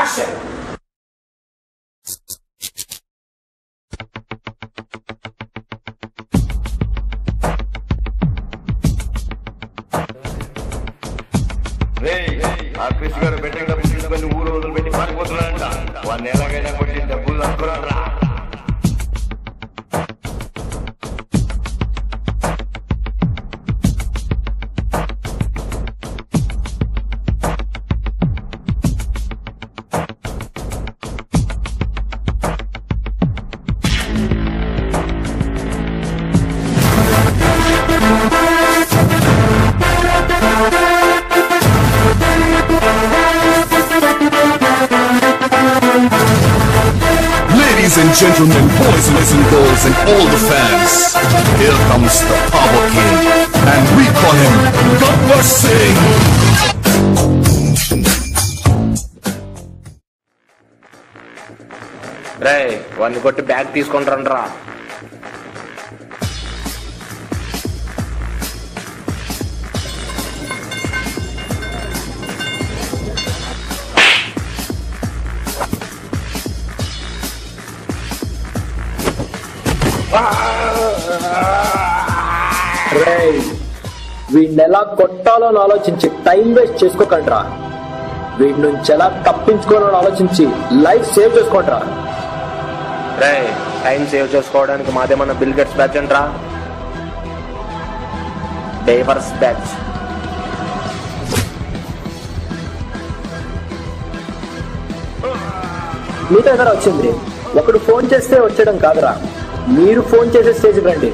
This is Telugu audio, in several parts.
యాక్షన్. కృషి గారు బెట్టింగ్ డబ్బులు తీసుకొని ఊరు రోజులు పెట్టి పారిపోతున్నాడంట. వాడిని ఎలాగైనా కొట్టి డబ్బులు అనుకున్నారా? Ladies and gentlemen, boys and girls and all the fans, here comes the Power King, and we call him Gabbar Singh. రే వాడిని కొట్టి బ్యాగ్ తీసుకొని రండ్రా. వీడిని ఎలా కొట్టాలో ఆలోచించి టైం వేస్ట్ చేసుకోకండ్రా. వీడి నుంచి ఎలా తప్పించుకోవాలని ఆలోచించి లైఫ్ సేవ్ చేసుకోండ్రా. రే టైం సేవ్ చేసుకోవడానికి మాదేమన్నా బిల్ గేట్స్ బ్యాచ్ అంట్రా, డైవర్స్ బ్యాచ్. మీతో ఎదురు వచ్చింది. ఒకడు ఫోన్ చేస్తే వచ్చేయడం కాదురా, మీరు ఫోన్ చేసే స్టేజ్కి రండి.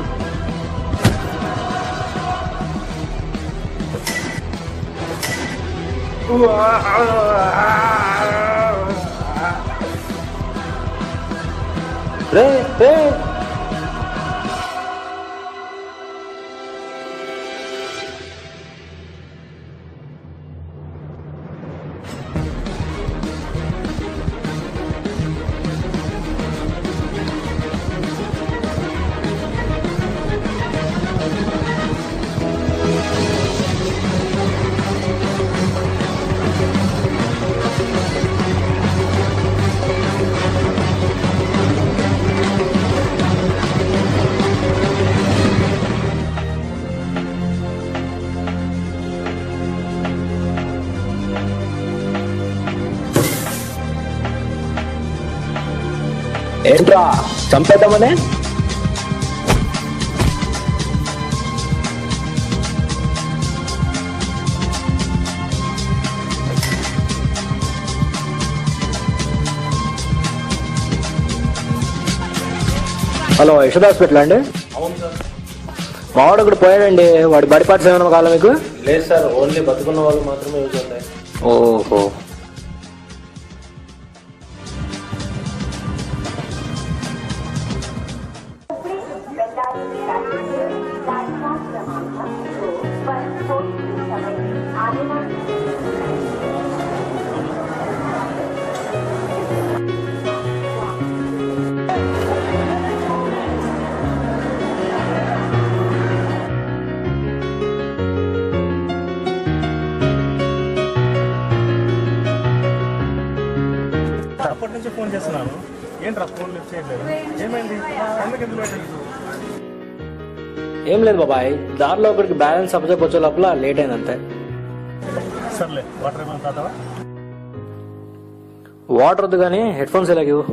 రే రే ఏంట్రా చంపేద్దామనే? హలో యశోద హాస్పిటల్ అండి? అవును సార్. మావాడు ఒకటి పోయాడండి. వాడి బాడీ పార్ట్స్ ఏమైనా కావాలా మీకు? లేదు సార్, ఓన్లీ బతుకున్న వాళ్ళు మాత్రమే యూజ్ అవుతాయి. ఓహో, అప్పటి నుంచి ఫోన్ చేస్తున్నాను. ఏంట్రా ఫోన్ లిఫ్ట్ చేయట్లేదు? ఏమైంది? ఏం లేదు బాబాయ్, దారిలో ఒకరికి బ్యాలెన్స్ అప్పచెప్పొచ్చే లోపల లేట్ అయింది అంతే. సర్లే, వాటర్ ఏమైనా తాతావా? వాటర్ వద్దు కానీ హెడ్ ఫోన్స్ ఎలాగేవు?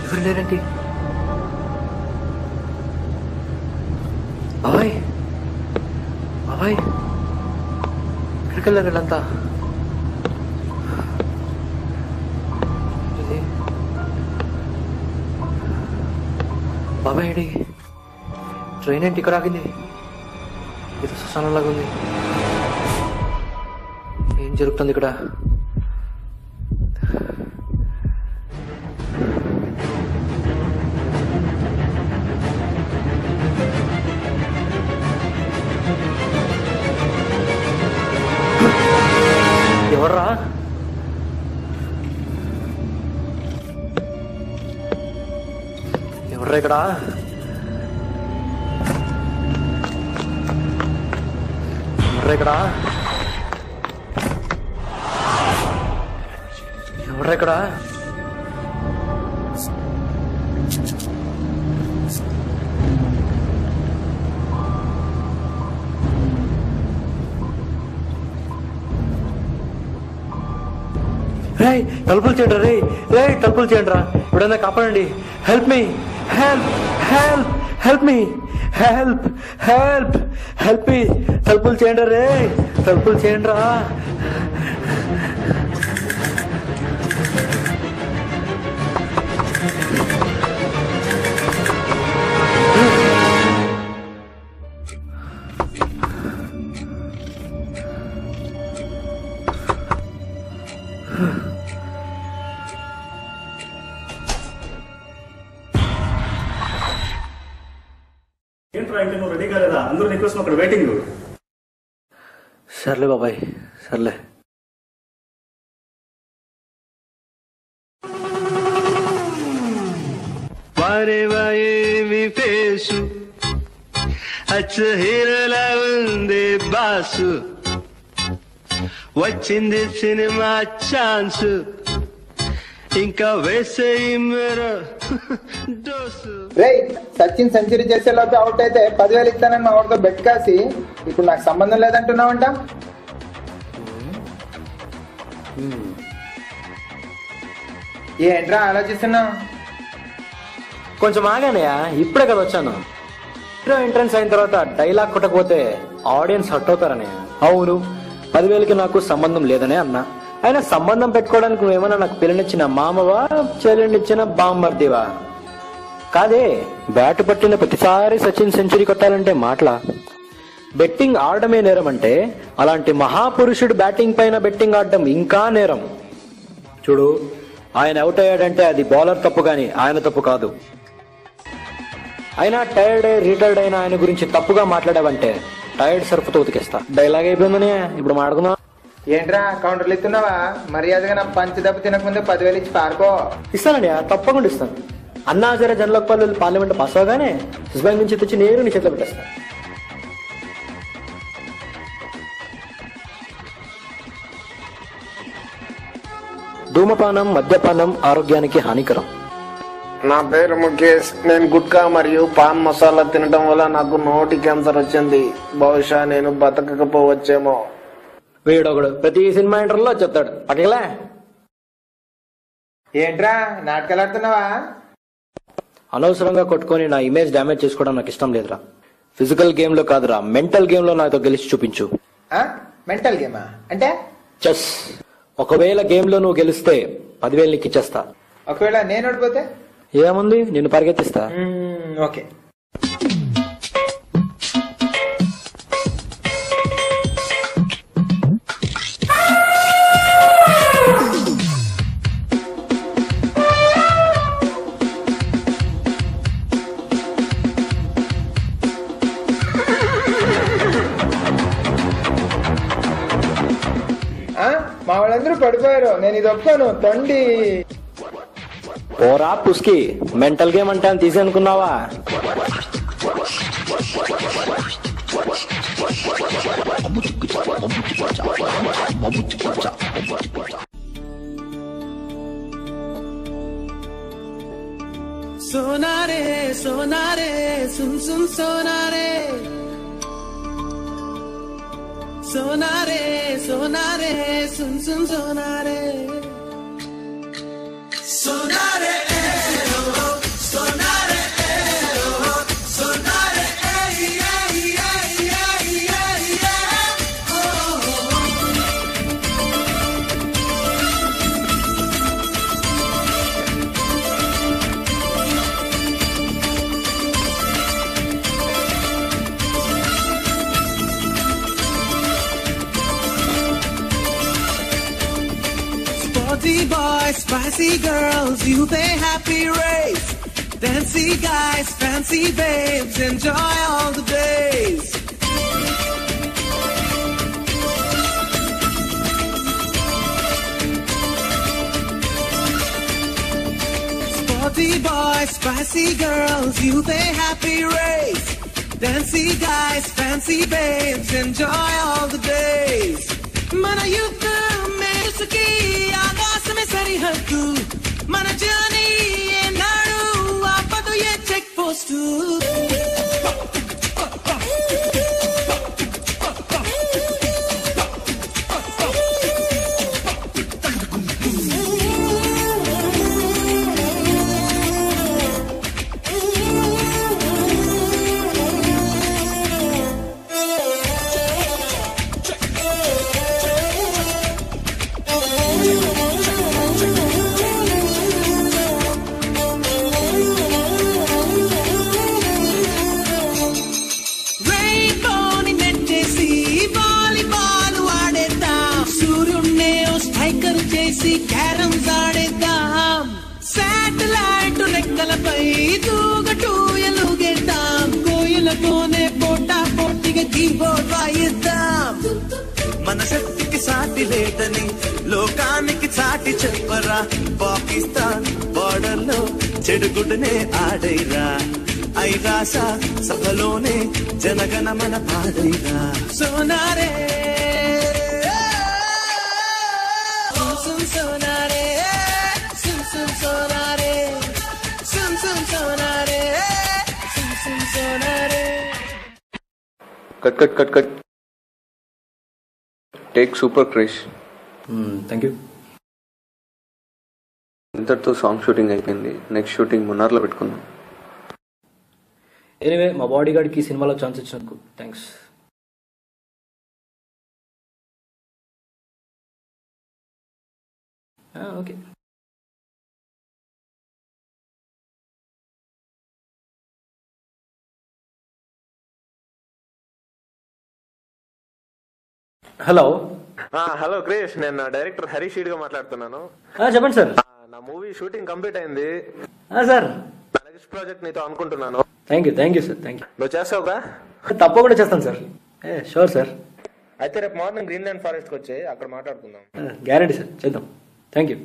ఎవరు లేరండి బాబాయ్? బాబాయ్ ఎక్కడికి వెళ్ళారు వీళ్ళంతా? బాబాయ్ ఏంటి ట్రైన్ ఏంటి ఇక్కడ ఆగింది? ఇది శ్మశానంలాగా ఉంది. ఏం జరుగుతుంది ఇక్కడ? ఎవరు ఇక్కడ? ఎవరెక్కడ? రే తలుపులు చేయండి రే తలుపులు చేయండి రా, ఇప్పుడన్నా కాపాడండి. Help me, help help help me, help help help me. తలుపులు చేయండి రే, తలుపులు చేయండి రా. ఏంట్రా ఇంకా నువ్వు రెడీ కాలేదా? అందరూ నీకోసం అక్కడ వెయిటింగ్. సర్లే బాబాయ్, సర్లే. ఏమి ఫేసు అచ్చ హీరోలా ఉంది బాసు, వచ్చింది సినిమా ఛాన్స్, ఇంకా వేసేయి మీరు డోసు. సచిన్ సెంచరీ చేసేలోపు అవుట్ అయితే 10,000 ఇస్తానని మా వాడితో బెట్ కాసి ఇప్పుడు నాకు సంబంధం లేదంటున్నావంట. ఏంట్రా ఆలోచిస్తున్నావు? కొంచెం ఆగానయా, ఇప్పుడే కదా వచ్చాను. హీరో ఎంట్రన్స్ అయిన తర్వాత డైలాగ్ కొట్టకపోతే ఆడియన్స్ హర్ట్ అవుతారనే. అవును, 10,000కి నాకు సంబంధం లేదనే అన్నా. అయినా సంబంధం పెట్టుకోవడానికి నువ్వేమన్నా నాకు పిల్లనిచ్చిన మామవా, చెల్లెనిచ్చిన బామ్మర్దివా? కాదే, బ్యాట్ పట్టిన ప్రతిసారి సచిన్ సెంచరీ కొట్టాలంటే మాటలా? బెట్టింగ్ ఆడమే నేరం అంటే అలాంటి మహాపురుషుడు బ్యాటింగ్ పైన బెట్టింగ్ ఆడడం ఇంకా నేరం. చూడు, ఆయన అవుట్ అయ్యాడంటే అది బౌలర్ తప్పు గాని ఆయన తప్పు కాదు. అయినా టైర్డ్ రిటైర్డ్ అయిన ఆయన గురించి తప్పుగా మాట్లాడావంటే టైర్డ్ సర్ఫ్తో ఉతికేస్తా. డైలాగ్ అయిపోయిందని ఇప్పుడు మాట్లాడుకుందాం. ఏంట్రా కౌంటర్లు ఇస్తున్నావా? మర్యాదగా నా పంచి దెబ్బ తినకముందే 10,000 ఇచ్చి పారుకో. ఇస్తానండి, తప్పకుండా ఇస్తాను. అన్నా జర జనలోక్పల్లి పార్లమెంట్ పాస్ అవగానే స్విస్ బ్యాంక్ నుంచి తెచ్చి నేను నీ చేతిలో పెట్టేస్తాను. ధూమపానం, మద్యపానం ఆరోగ్యానికి హానికరం. నా పేరు ముఖేష్. నేను గుట్కా మరియు పాన్ మసాలా తినడం వల్ల నాకు నోటి క్యాన్సర్ వచ్చింది. బహుశా నేను బతకకపోవచ్చేమో. వీడొకడు ప్రతి సినిమా ఇంటర్లో చెప్తాడు. పక్కలే ఏంట్రా నాటకాలు ఆడుతున్నావా? అనవసరంగా కొట్టుకొని నా ఇమేజ్ డ్యామేజ్ చేసుకోవడం నాకు ఇష్టం లేదురా. ఫిజికల్ గేమ్ లో కాదురా, మెంటల్ గేమ్ లో నాతో గెలిచి చూపించు. మెంటల్ గేమా అంటే? చెస్. ఒకవేళ గేమ్ లో నువ్వు గెలిస్తే 10,000 నీకు ఇచ్చేస్తా. ఒకవేళ నేను ఓడిపోతే? ఏముంది, నిన్ను పరిగెత్తిస్తా. ఓకే. మా వాళ్ళందరూ పడిపోయారు, నేను ఇది ఒప్పుకోను. తొండి ఓరా పుస్కి, మెంటల్ గేమ్ అంటే అని తీసి అనుకున్నావా? సోనారే సోనారే సున్ సున్ సోనారే, సోనారే సోనారే సున్ సున్ సోనారే, సోనారే సోనారే సోనారే. Sporty boys, spicy girls, you play happy race. Fancy guys, fancy babes, enjoy all the days. Naughty boys, spicy girls, you pay happy race. Dancy guys, fancy babes, enjoy all the days. Mana youth mein uski aagaas mein sarihaddu. Mana journey ye nadu aapadu ye check post. Carroms ఆడేద్దాం శాటిలైట్ రెక్కలపై దూగటూ ఎలుగేద్దాం కోయిలతోనే పోటా పోటీగా కీబోర్డ్ వాయిద్దాం మన శక్తికి సాటి లేదని లోకానికి చాటి చెప్పరా పాకిస్తాన్ బార్డర్ లో చెడుగుడునే ఆడైరా ఐరాస సభలోనే జనగణ మన పాడైరా సోనారే sonare sum sum sonare sum sum sonare sum sum sonare cut take super Krish. Thank you. ఇంతటితో సాంగ్ షూటింగ్ అయిపోయింది. నెక్స్ట్ షూటింగ్ మున్నార్లో పెట్టుకుందాం. ఎనీవే మా బాడీ గార్డ్కి సినిమాలో ఛాన్స్ ఇచ్చినందుకు thanks. Okay. Hello. Hello Krish, నేను డైరెక్టర్ హరీష్ గా మాట్లాడుతున్నాను. చెప్పండి సార్. నా మూవీ షూటింగ్ కంప్లీట్ అయింది సార్. నా నెక్స్ట్ ప్రాజెక్ట్ నీతో అనుకుంటున్నాను. Thank you sir. Thank you. నువ్వు చేస్తావుగా? తప్పకుండా చేస్తాను సార్. Sure sir. అయితే రేపు మార్నింగ్ గ్రీన్ ల్యాండ్ ఫారెస్ట్ వచ్చి అక్కడ మాట్లాడుకుందాం. గ్యారంటీ సార్, చేద్దాం. Thank you.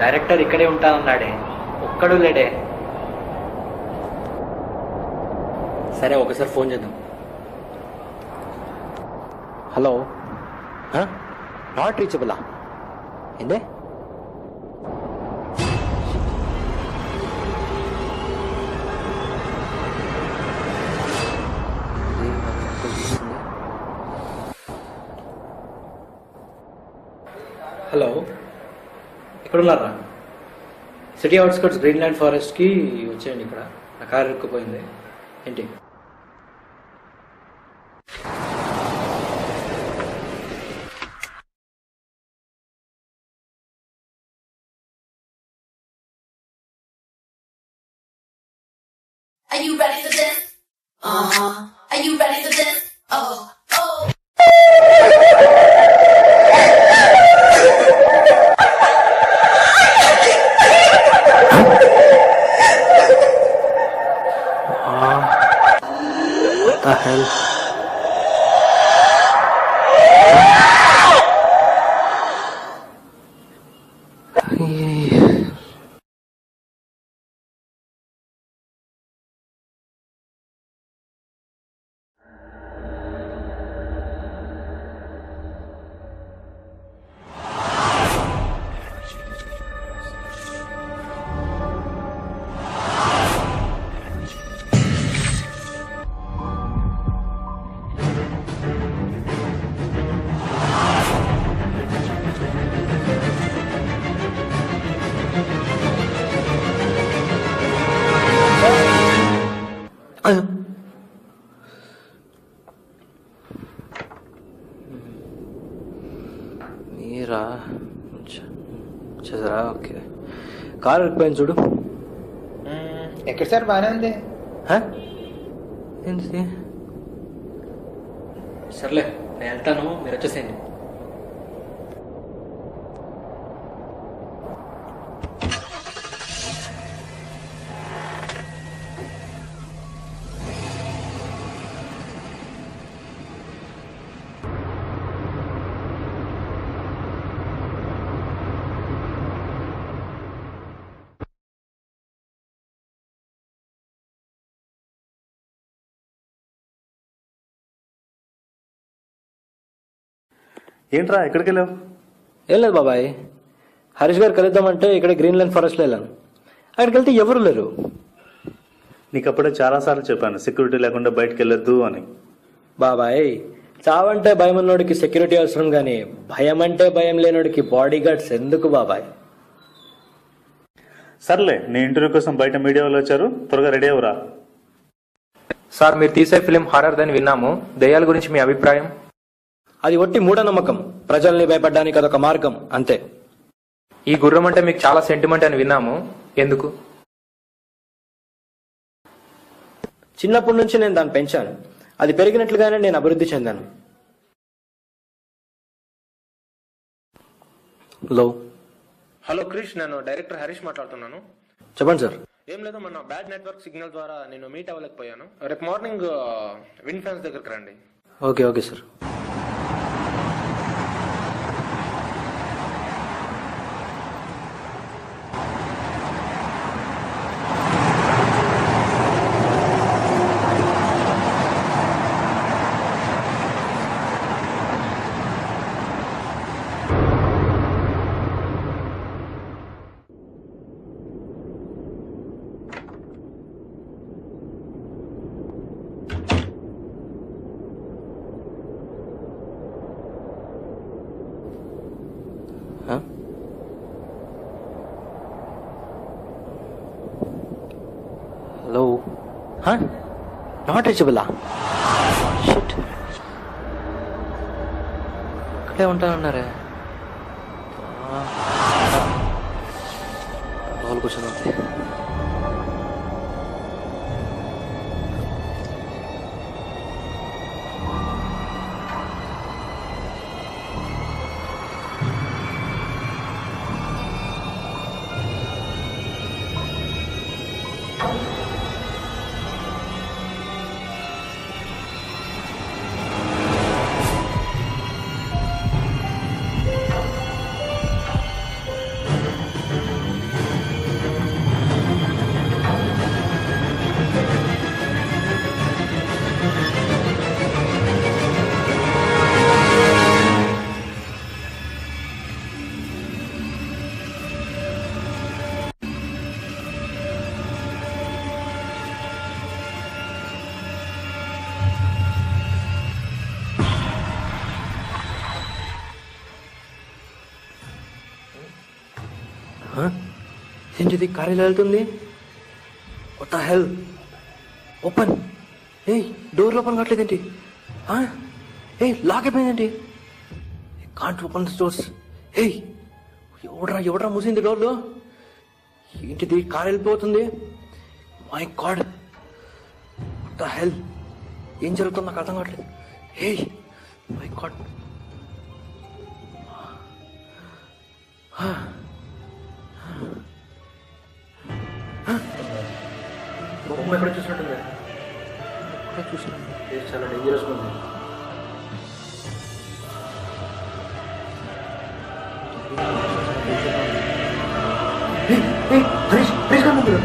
డైరెక్టర్ ఇక్కడే ఉంటానన్నాడే, ఒక్కడు లేడే. సరే ఒకసారి ఫోన్ చేద్దాం. హలో. నాట్ రీచబులా? ఏందే? హలో, ఎక్కడున్నారా? సిటీ అవుట్స్కట్స్ గ్రీన్ ల్యాండ్ ఫారెస్ట్కి వచ్చేయండి. ఇక్కడ నా కారు ఇరుక్కుపోయింది. ఏంటి? Are you ready for this? Are you ready for this? Oh. What the hell? చేసారా? ఓకే. కారు ఎక్కిపోయింది చూడు. ఎక్కడ సార్? బాగానే ఉంది. ఏంటి? సర్లే నేను వెళ్తాను, మీరు వచ్చేసేయండి. ఏంట్రా ఎక్కడికి వెళ్ళావు? ఏం లేదు బాబాయ్, హరీష్ గారు కలుద్దామంటే ఇక్కడ గ్రీన్ లైన్ ఫారెస్ట్లో వెళ్ళాను. అక్కడికి వెళ్తే ఎవరు లేరు. నీకు అప్పుడే చాలాసార్లు చెప్పాను సెక్యూరిటీ లేకుండా బయటకు వెళ్ళొద్దు అని. బాబాయ్, చావంటే భయం ఉన్నోడికి సెక్యూరిటీ అవసరం, కానీ భయం అంటే భయం లేనోడికి బాడీ గార్డ్స్ ఎందుకు బాబాయ్? సర్లే, నీ ఇంటర్వ్యూ కోసం బయట మీడియా వాళ్ళు వచ్చారు, త్వరగా రెడీ అవరా. సార్, మీరు తీసే ఫిలిం హారర్ దని విన్నాము. దయ్యాల గురించి మీ అభిప్రాయం? అది ఒట్టి మూఢనమ్మకం. ప్రజల్ని భయపడడానికి అదొక మార్గం అంతే. ఈ గుర్రం అంటే మీకు చాలా సెంటిమెంట్ అని విన్నాము, ఎందుకు? చిన్నప్పటి నుంచి నేను దాన్ని పెంచాను. అది పెరిగినట్లుగానే నేను అభివృద్ధి చెందాను. హలో క్రిష్, నేను డైరెక్టర్ హరీష్ మాట్లాడుతున్నాను. చెప్పండి సార్. ఏం లేదు, మన బ్యాడ్ నెట్వర్క్ సిగ్నల్ ద్వారా నేను మీట్ అవ్వలేకపోయాను. రేపు మార్నింగ్ విండ్ ఫ్యాన్స్ దగ్గరికి రండి. Okay okay sir. Hello, not రీచబులా? షిట్, ఇక్కడే ఉంటానన్నారే. లోపల కూర్చొని ఉంది. ఏంటిది? కారు ఇలా వెళ్తుంది. What the hell? ఓపెన్. ఏయ్, డోర్ ఓపెన్ కావట్లేదేంటి? ఏయ్, లాక్ అయిపోయిందేంటి? Can't open the doors. ఏయ్, ఎవడరా మూసింది డోర్లు? ఏంటిది? కారు వెళ్ళిపోతుంది. My God, what the hell? ఏం జరుగుతుంది నాకు అర్థం కావట్లేదు. ఏయ్, మై గాడ్. ఎక్కడ చూసినట్టుంది? ఎక్కడ చూసినట్టు? చాలా డేంజరస్ ఉంది. హరీష్ గారు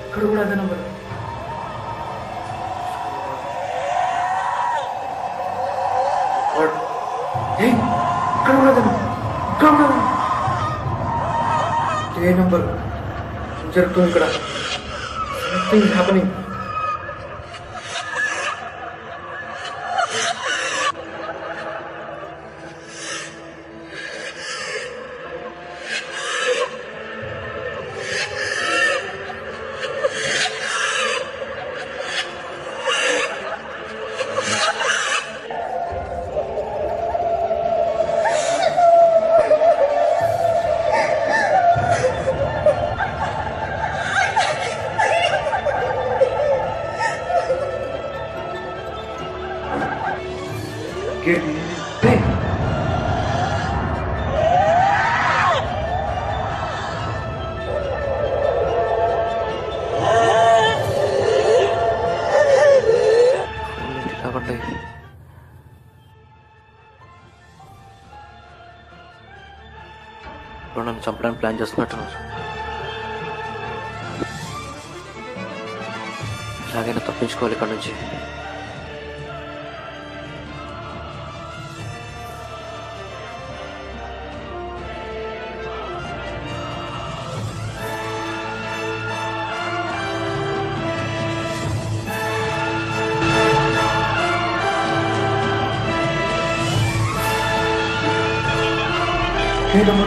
ఇక్కడ కూడా అదే నంబర్. ఇక్కడ కూడా ఇదే నంబర్. జరుగుతుంది ఇక్కడ. Something happening. నన్ను చంపడానికి ప్లాన్ చేస్తున్నట్టున్నారు. ఎలాగైనా తప్పించుకోవాలి ఇక్కడ నుంచి.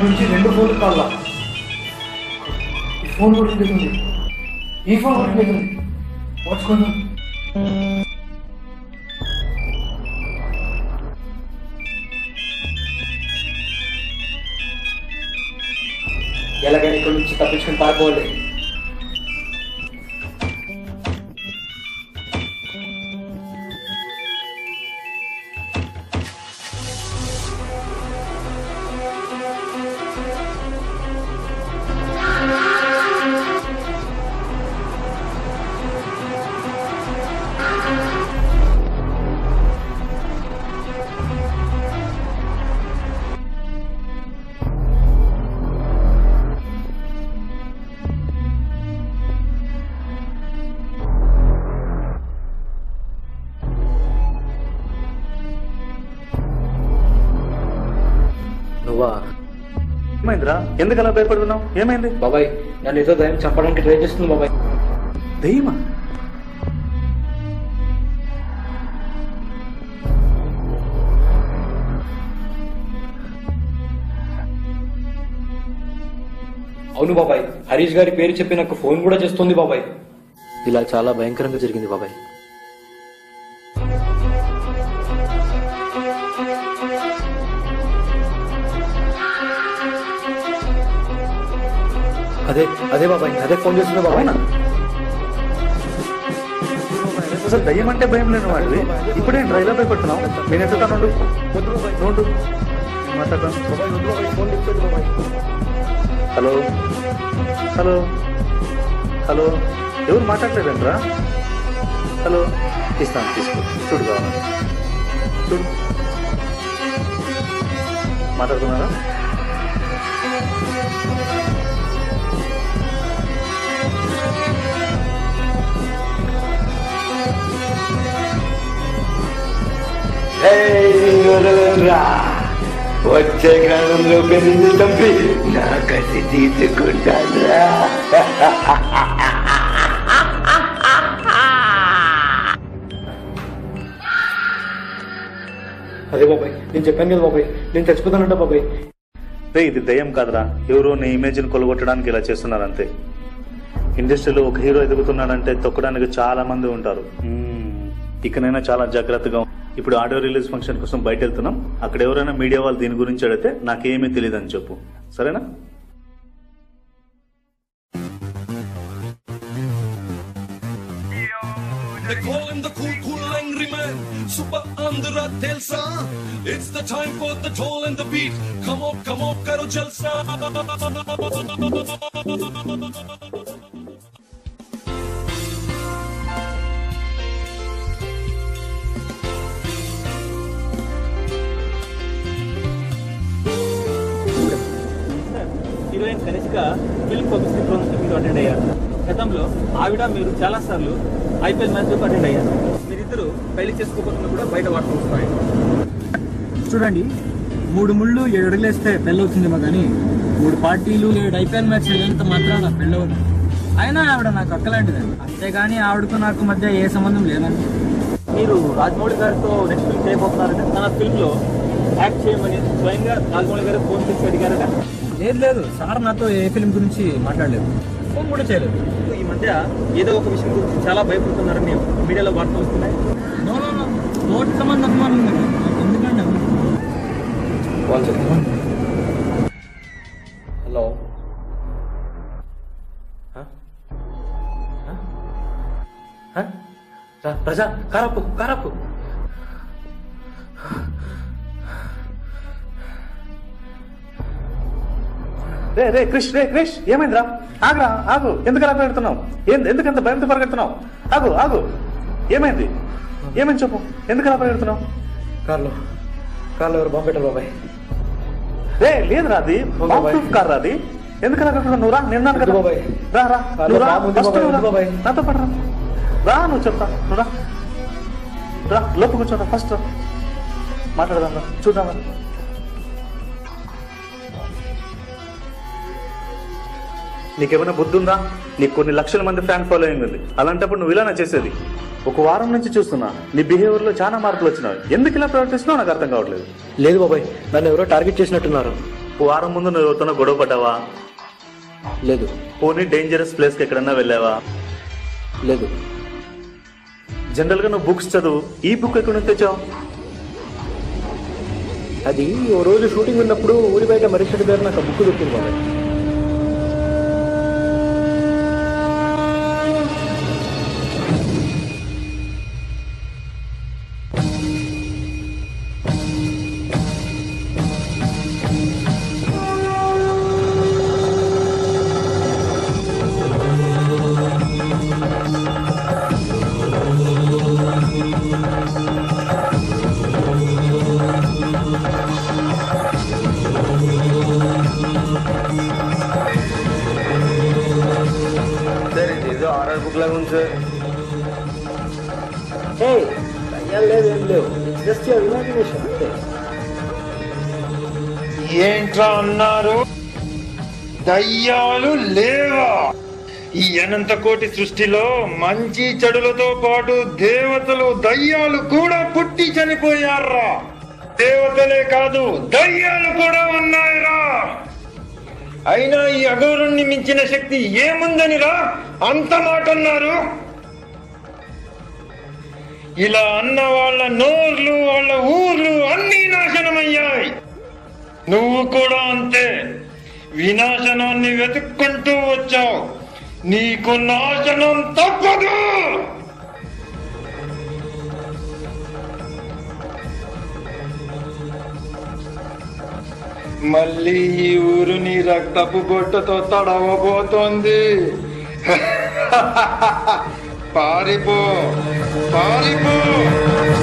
నుంచి 2 ఫోన్లు కావాలా? ఈ ఫోన్ కూడా లేదు, ఈ ఫోన్ కూడా లేదు. వచ్చుకుందాం. ఎలాగైనా ఇక్కడ నుంచి తప్పించుకుని పారిపోవాలి. ఏమైందిరా? ఎందుకు అలా భయపడుతున్నావు? ఏమైంది? బాబాయ్, నన్ను ఏదో దయ్యం చంపడానికి ట్రై చేస్తుంది బాబాయ్. దయ్యమా? అవును బాబాయ్, హరీష్ గారి పేరు చెప్పి నాకు ఫోన్ కూడా చేస్తుంది బాబాయ్. ఇలా చాలా భయంకరంగా జరిగింది బాబాయ్. అదే బాబాయ్, అదే ఫోన్ చేస్తుంది బాబాయ్. అసలు దయ్యం అంటే భయం లేని వాడివి ఇప్పుడే డ్రైవర్ భయపడుతున్నావు. నేను ఎత్తుతాను నోటు మాట్లాడతాను. హలో హలో హలో, ఎవరు మాట్లాడలేదంట్రా? హలో, ఇస్తాను, తీసుకో. చూడు కావాలి, చూడు. మాట్లాడుతున్నారా? వచ్చే కాలంలో పెళ్లి తప్పి నా కసి తీసుకుంటాను. అదే బాబాయ్, నేను చెప్పాను కదా బాబాయ్, నేను చచ్చిపోతానంట బాబాయ్. రే, ఇది దయ్యం కాదురా, ఎవరో నీ ఇమేజ్ని కొలగొట్టడానికి ఇలా చేస్తున్నారు అంతే. ఇండస్ట్రీలో ఒక హీరో ఎదుగుతున్నాడంటే తొక్కడానికి చాలా మంది ఉంటారు. ఇకనైనా చాలా జాగ్రత్తగా. ఇప్పుడు ఆడియో రిలీజ్ ఫంక్షన్ కోసం బయట వెళ్తున్నాం. అక్కడ ఎవరైనా మీడియా వాళ్ళు దీని గురించి అడిగితే నాకేమీ తెలియదు అని చెప్పు, సరేనా? They call him the cool angry man, super andhra telsa. It's the time for the toll and the beat. Come on, karo jalsa. Heroine Kanishka film publicity programs మీరు అటెండ్ అయ్యారు. గతంలో ఆవిడ మీరు చాలా సార్లు ఐపీఎల్ మ్యాచ్ అటెండ్ అయ్యారు. మీరిద్దరు పెళ్లి చేసుకోకుండా కూడా బయట వార్తలు వస్తాయి. చూడండి, 3 ముళ్ళు 7 అడుగులేస్తే పెళ్ళవుతుందేమో కానీ 3 పార్టీలు 7 ఐపీఎల్ మ్యాచ్ ఎంత మాత్రాన పెళ్ళవదు. అయినా ఆవిడ నాకు అక్కలాంటిదండి. అంతేగాని ఆవిడకు నాకు మధ్య ఏ సంబంధం లేదండి. మీరు రాజమౌళి గారితో నెక్స్ట్ ఫిల్మ్ చేయబోతున్నారంటే తన ఫిల్మ్ లో యాక్ట్ చేయమని స్వయంగా రాజమౌళి గారు ఫోన్ చేసి అడిగారట. లేదు, సార్ నాతో ఏ ఫిల్మ్ గురించి మాట్లాడలేదు, ఫోన్ కూడా చేయలేదు. ఈ మధ్య ఏదో ఒక విషయం గురించి చాలా భయపడుతున్నారని మీడియాలో వార్తలు వస్తున్నాయి. నోటి సంబంధం అభిమానం ఉంది, ఎందుకంటే హలో, ప్రజా కారపు రే రే క్రిష్ ఏమైందిరా? ఆగురా ఆగు, ఎందుకు అలా పరిగెడుతున్నావు? ఎందుకంత భయంతో పరిగెడుతున్నావు? ఆగు ఆగు, ఏమైంది చెప్పు, ఎందుకు అలా పరిగెడుతున్నావు? కార్లో ఎవరు బాంబు పెట్టారు బాబాయ్? రే లేదురా, అది కార్ అది. ఎందుకు అలా నువ్వు రా, నేను కదా బాబాయ్. రా నాతో పడరా, రా నువ్వు చెప్తా, నువ్వు రా లోపు కూర్చోరా, ఫస్ట్ మాట్లాడదాం రా, చూద్దాం. నీకేమైనా బుద్ధి ఉందా? నీకు కొన్ని లక్షల మంది ఫ్యాన్ ఫాలోయింగ్ ఉంది, అలాంటప్పుడు నువ్వు ఇలానే చేసేది. ఒక వారం నుంచి చూస్తున్నా నీ బిహేవియర్ లో చాలా మార్పులు వచ్చినాయి. ఎందుకు ఇలా ప్రవర్తిస్తున్నావు నాకు అర్థం కావట్లేదు. లేదు బాబాయ్, నన్ను ఎవరో టార్గెట్ చేసినట్టున్నారు. వారం ముందు నువ్వు ఎవరితోనో గొడవ పడ్డావా? లేదు. పోనీ డేంజరస్ ప్లేస్ కి ఎక్కడన్నా వెళ్ళావా? లేదు. జనరల్ గా నువ్వు బుక్స్ చదువు, ఈ బుక్ ఎక్కడ నుంచి తెచ్చావు? అది ఓ రోజు షూటింగ్ ఉన్నప్పుడు ఊరి బయట మరిషి పేరు నాకు బుక్ దొరికింది బాబాయ్. ఏంట్రా అన్నారు? దయ్యాలు లేవా? ఈ అనంత కోటి సృష్టిలో మంచి చెడులతో పాటు దేవతలు దయ్యాలు కూడా పుట్టి చనిపోయారా? దేవతలే కాదు దయ్యాలు కూడా ఉన్నాయిరా. అయినా ఈ అఘోరుణ్ణి మించిన శక్తి ఏముందనిరా అంత మాట అన్నారు? ఇలా అన్న వాళ్ళ నోర్లు వాళ్ళ ఊర్లు అన్నీ నాశనమయ్యాయి. నువ్వు కూడా అంతే, వినాశనాన్ని వెతుక్కుంటూ వచ్చావు. నీకు నాశనం తప్పదు. మళ్ళీ ఈ ఊరు నీ రక్తపు బొట్టుతో తడవబోతోంది. పారిపో పారిపో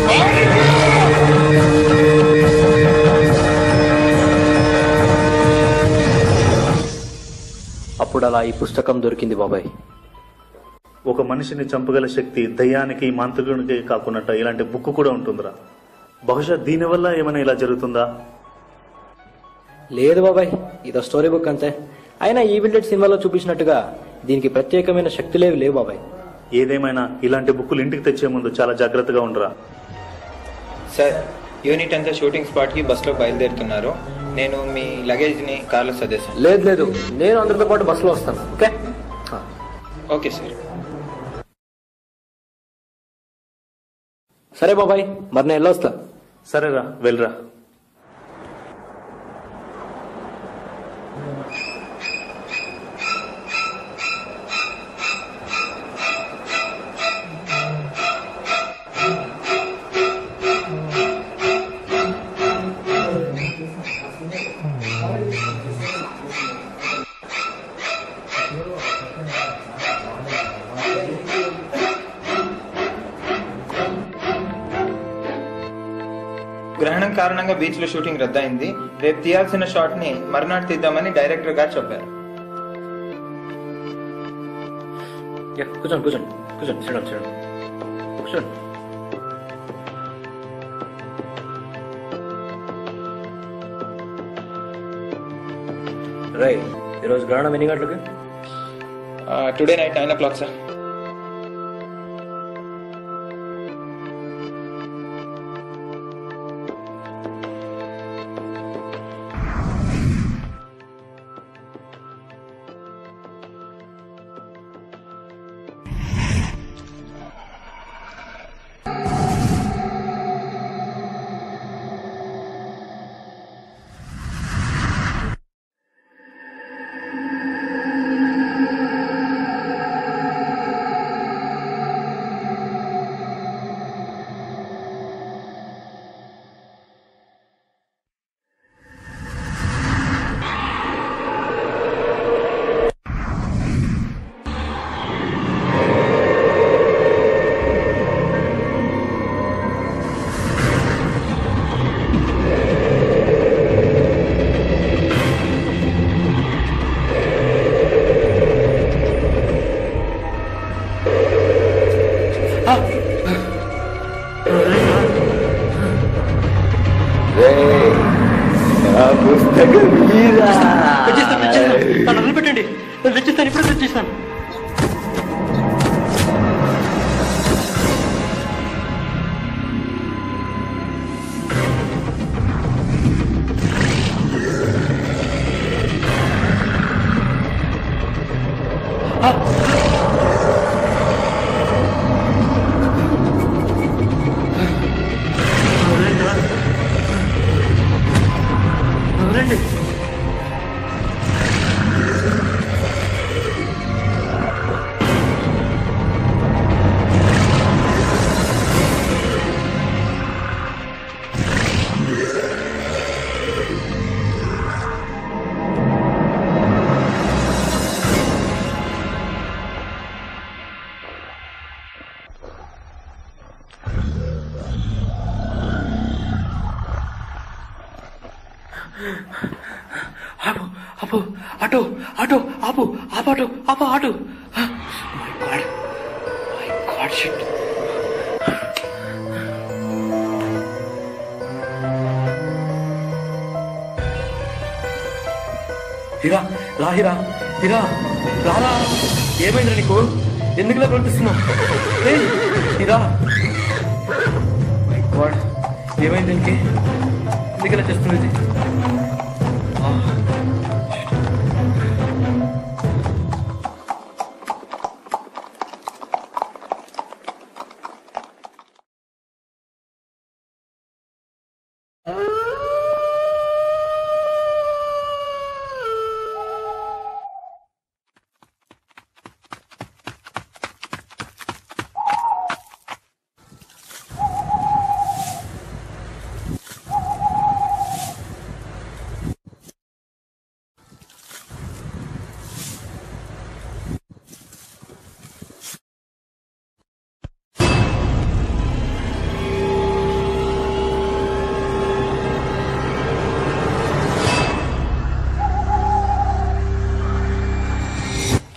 పారిపో. అప్పుడు అలా ఈ పుస్తకం దొరికింది బాబాయ్. ఒక మనిషిని చంపగల శక్తి దయ్యానికి మాంత్రికునికి కాకుండా ఇలాంటి బుక్ కూడా ఉంటుందిరా. బహుశా దీనివల్ల ఏమైనా ఇలా జరుగుతుందా? లేదు బాబాయ్, ఇదో స్టోరీ బుక్ అంతే. అయినా ఈ విల్లెట్ సినిమాలో చూపించినట్టుగా దీనికి ప్రత్యేకమైన శక్తులేవి లేవు బాబాయ్. ఏదేమైనా ఇలాంటి బుక్కులు ఇంటికి తెచ్చే ముందు చాలా జాగ్రత్తగా ఉండరా. సార్, యూనిట్ అంతా షూటింగ్ స్పాట్ కి బస్ లో బయలుదేరుతున్నారు. నేను మీ లగేజ్ ని కార్లో సర్దేశాను. లేదు, నేను అందరితో పాటు బస్సులో వస్తాను. Okay okay sir. సరే బాబాయ్, మరి నేను వెళ్ళొస్తా. సరేరా, వెళ్ళరా. గ్రహణం కారణంగా బీచ్ లో షూటింగ్ రద్దయింది. రేపు తీయాల్సిన షాట్ ని మర్నాడు తీద్దామని డైరెక్టర్ గారు చెప్పారు. కూర్చోండి. రైట్, ఈరోజు గ్రహణం ఎన్ని గంటలకి? Today night 9 o'clock sir. పుస్తకం మీరా? నన్ను వదిలిపెట్టండి, నేను తెచ్చిస్తాను, ఇప్పుడే తెచ్చిస్తాను. రండి. ఆపు, ఆటో ఆటో ఆపు, ఆపాటో ఆపు, auto. My god shit. Heera రా, హీరా హీరా రారా. ఏమైందిరా నీకు? ఎందుకు ఇలా ప్రవర్తిస్తున్నావు? హీరా, మై గాడ్, ఏమైంది ఇంకే? ఎందుకు ఇలా చేస్తున్నది?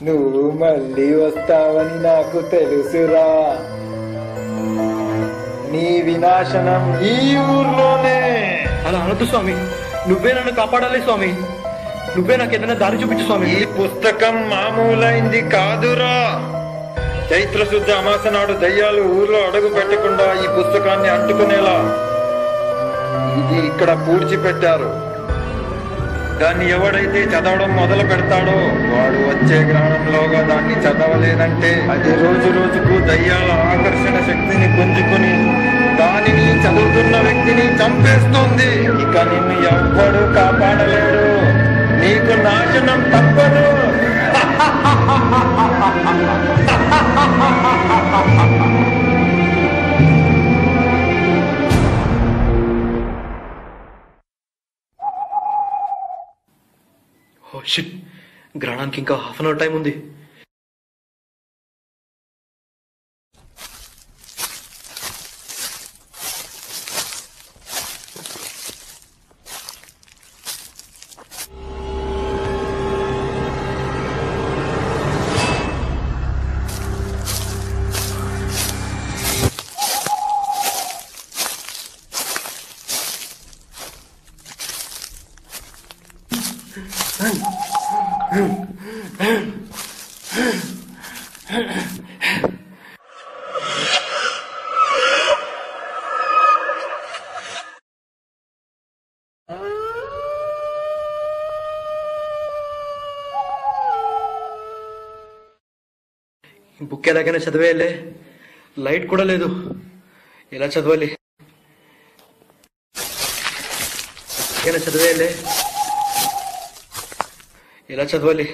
నువ్వు మళ్ళీ వస్తావని నాకు తెలుసురా. నీ వినాశనం ఈ ఊర్లోనే. అలా అనొద్దు స్వామి, నువ్వే నన్ను కాపాడాలి స్వామి, నువ్వే నాకు ఏదైనా దారి చూపించు స్వామి. ఈ పుస్తకం మామూలైంది కాదురా. చైత్ర శుద్ధ అమాస నాడు దయ్యాలు ఊర్లో అడుగు పెట్టకుండా ఈ పుస్తకాన్ని అంటుకునేలా ఇది ఇక్కడ పూడ్చిపెట్టారు. దాన్ని ఎవడైతే చదవడం మొదలు పెడతాడో వాడు వచ్చే గ్రహణంలోగా దాన్ని చదవలేదంటే అది రోజు రోజుకు దయ్యాల ఆకర్షణ శక్తిని పుంజుకుని దానిని చదువుతున్న వ్యక్తిని చంపేస్తుంది. ఇక నిన్ను ఎవ్వడూ కాపాడలేడు, నీకు నాశనం తప్పదు. ఓ షిట్, గ్రహణానికి ఇంకా హాఫ్ అన్ అవర్ టైం ఉంది. బుక్ ఎలాగైనా చదివేయాలే, లైట్ కూడా లేదు, ఎలా చదవాలి? ఎలా చదివేయాలే, ఎలా చదవాలి?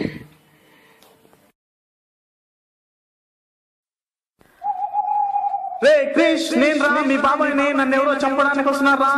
రే క్రిష్, నేను రా, మీ బాబాయ్ని నన్ను ఎవరో చంపడానికి వస్తున్నారా?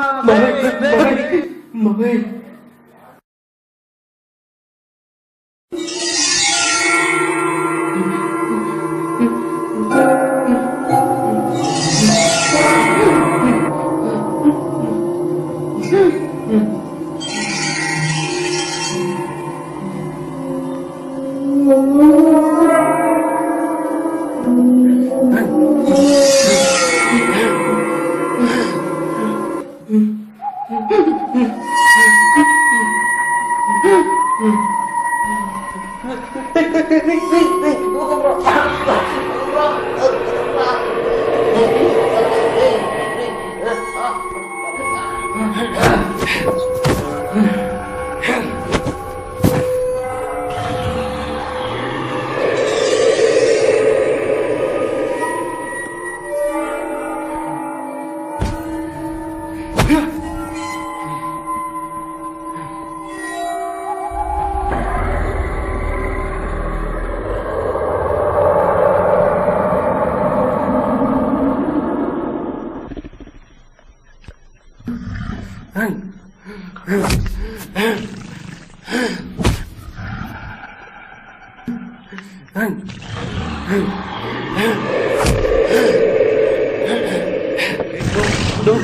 వద్దు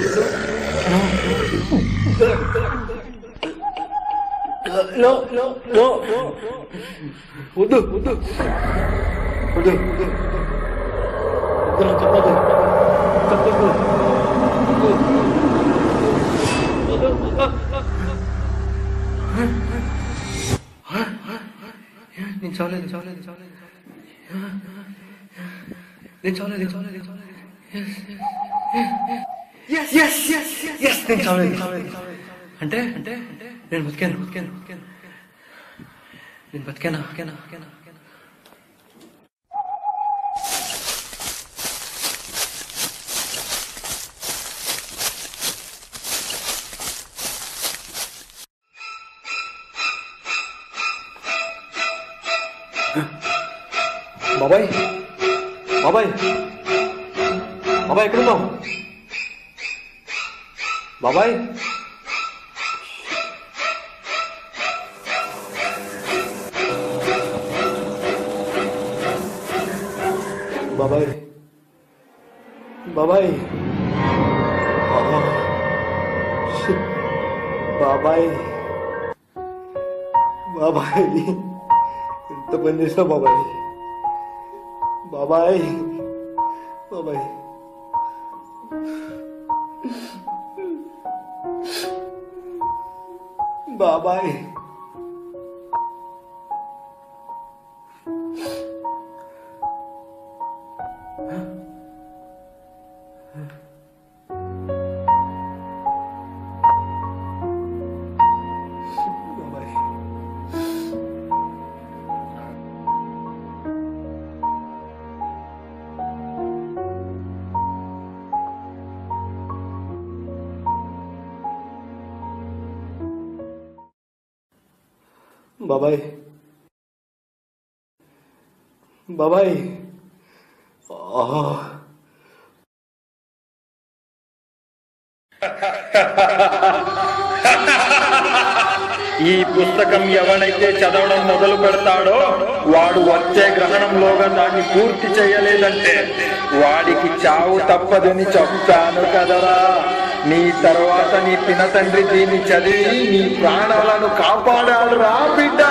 వద్దు వద్దు వద్దు నేను చాలేదు చాలేదు చాలేదు నేను చాలేదు చాలేదు నేను చాలేదు చాలేదు అంటే అంటే నేను బతికాను బతికాను బతికాను నేను బతికానా బతికానా బతికానా బాబాయ్ బాబాయ్ బాబాయ్ ఎక్కడున్నావు బాబాయ్ బాబాయ్ బాబాయ్ బాబాయ్ బాబాయ్ ఎంత పని చేసినా బాబాయ్ బాబాయ్ బాబాయ్ బాబాయ్ బాబాయ్ బాబాయ్ ఈ పుస్తకం ఎవడైతే చదవడం మొదలు పెడతాడో వాడు వచ్చే గ్రహణంలోగా దాన్ని పూర్తి చేయలేదంటే వాడికి చావు తప్పదని చెప్తాను కదరా. నీ తర్వాత నీ పిన తండ్రి దీన్ని చదివి నీ ప్రాణాలను కాపాడాడు రా బిడ్డ.